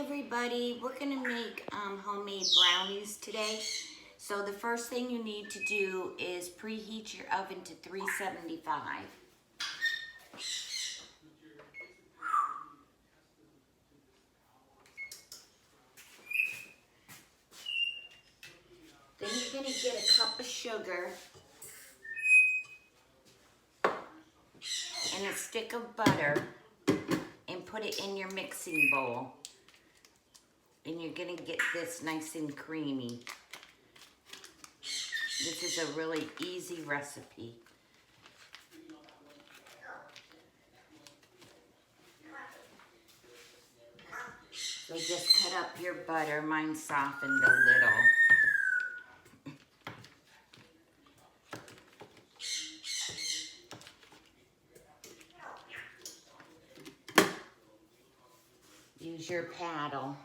everybody, we're gonna make homemade brownies today. So the first thing you need to do is preheat your oven to 375. Then you're gonna get a cup of sugar and a stick of butter and put it in your mixing bowl. And you're gonna get this nice and creamy. This is a really easy recipe. So just cut up your butter. Mine softened a little. Use your paddle.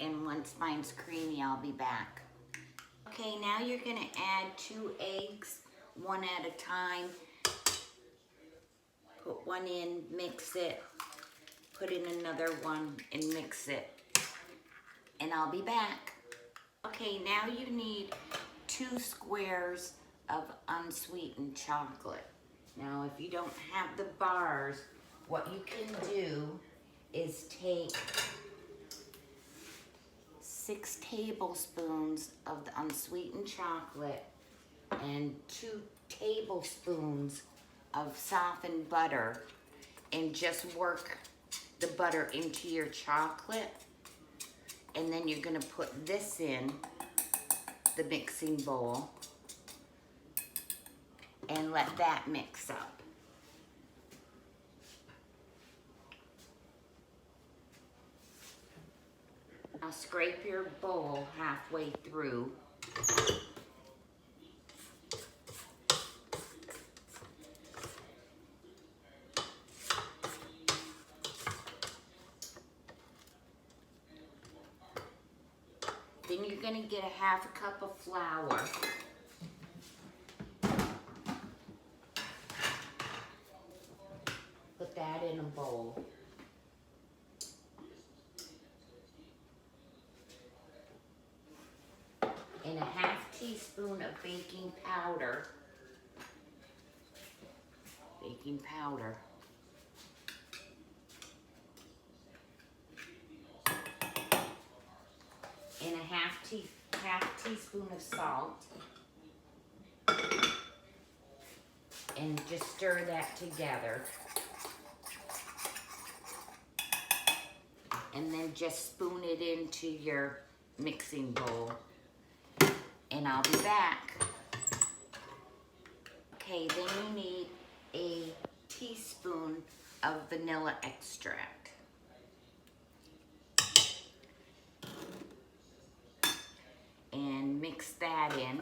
And once mine's creamy, I'll be back. Okay, now you're gonna add 2 eggs, one at a time. Put one in, mix it, put in another one and mix it. And I'll be back. Okay, now you need 2 squares of unsweetened chocolate. Now, if you don't have the bars, what you can do is take 6 tablespoons of the unsweetened chocolate and 2 tablespoons of softened butter and just work the butter into your chocolate. And then you're gonna put this in the mixing bowl and let that mix up. Now scrape your bowl halfway through. Then you're gonna get a half cup of flour. Put that in a bowl. And a half teaspoon of baking powder. Baking powder. And a half teaspoon of salt. And just stir that together. And then just spoon it into your mixing bowl. And I'll be back. Okay, then you need a teaspoon of vanilla extract. And mix that in.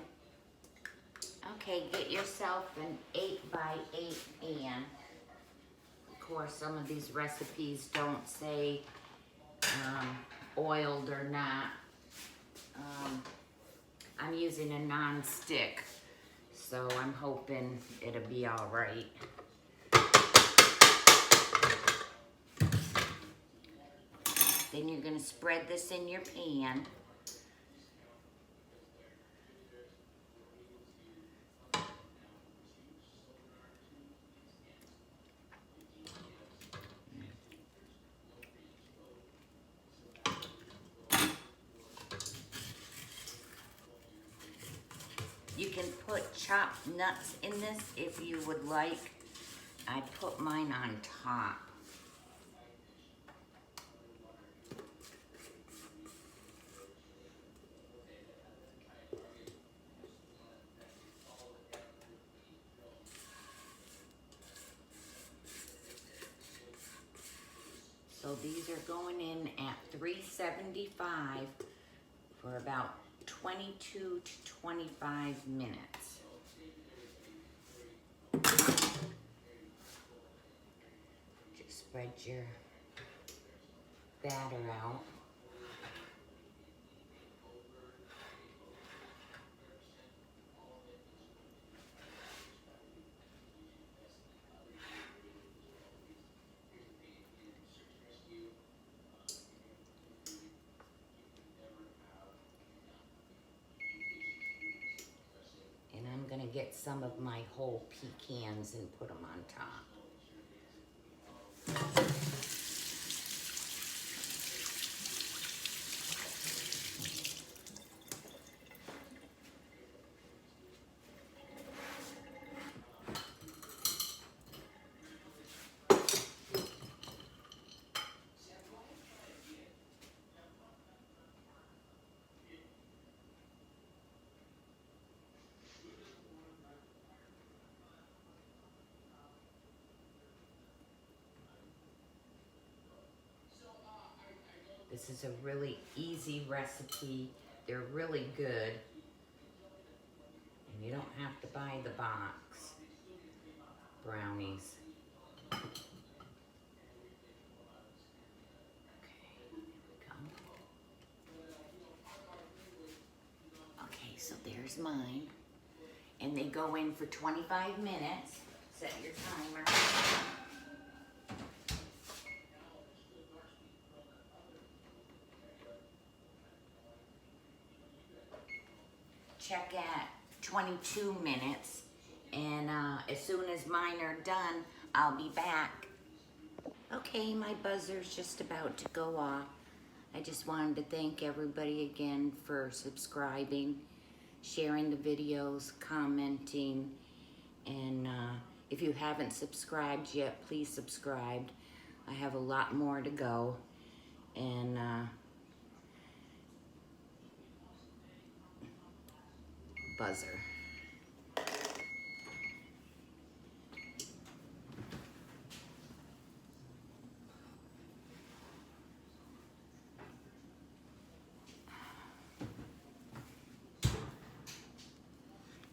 Okay, get yourself an 8x8 pan. Of course, some of these recipes don't say oiled or not. I'm using a non-stick, so I'm hoping it'll be all right. Then you're gonna spread this in your pan. You can put chopped nuts in this if you would like. I put mine on top. So these are going in at 375 for about 22 to 25 minutes. Just spread your batter out. get some of my whole pecans and put them on top. This is a really easy recipe. They're really good. And you don't have to buy the box brownies. Okay, here we go. Okay, so there's mine. And they go in for 25 minutes. Set your timer. Check at 22 minutes, and as soon as mine are done, I'll be back. Okay, my buzzer's just about to go off. I just wanted to thank everybody again for subscribing, sharing the videos, commenting, and if you haven't subscribed yet, please subscribe. I have a lot more to go, and buzzer.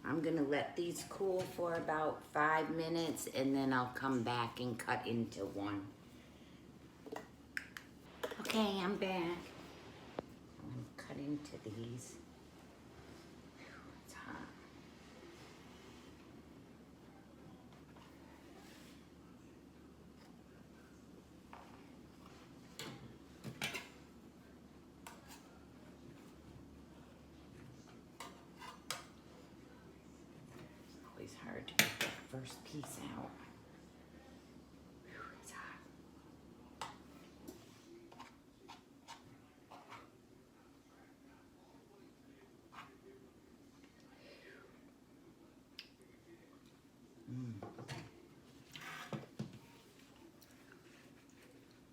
I'm gonna let these cool for about 5 minutes, and then I'll come back and cut into one. Okay, I'm back. I'm gonna cut into these. It's hot. Always hard to get that first piece out. It's hot.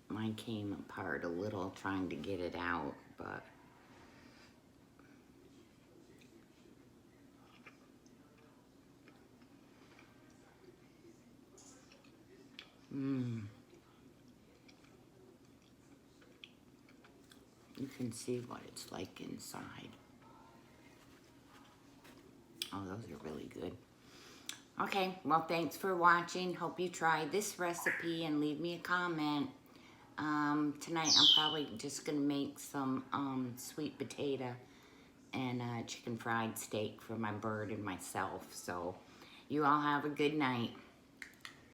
Mine came apart a little trying to get it out, but you can see what it's like inside. Oh, those are really good. Okay, well, thanks for watching. Hope you try this recipe and leave me a comment. Tonight I'm probably just gonna make some sweet potato and chicken fried steak for my bird and myself. So you all have a good night.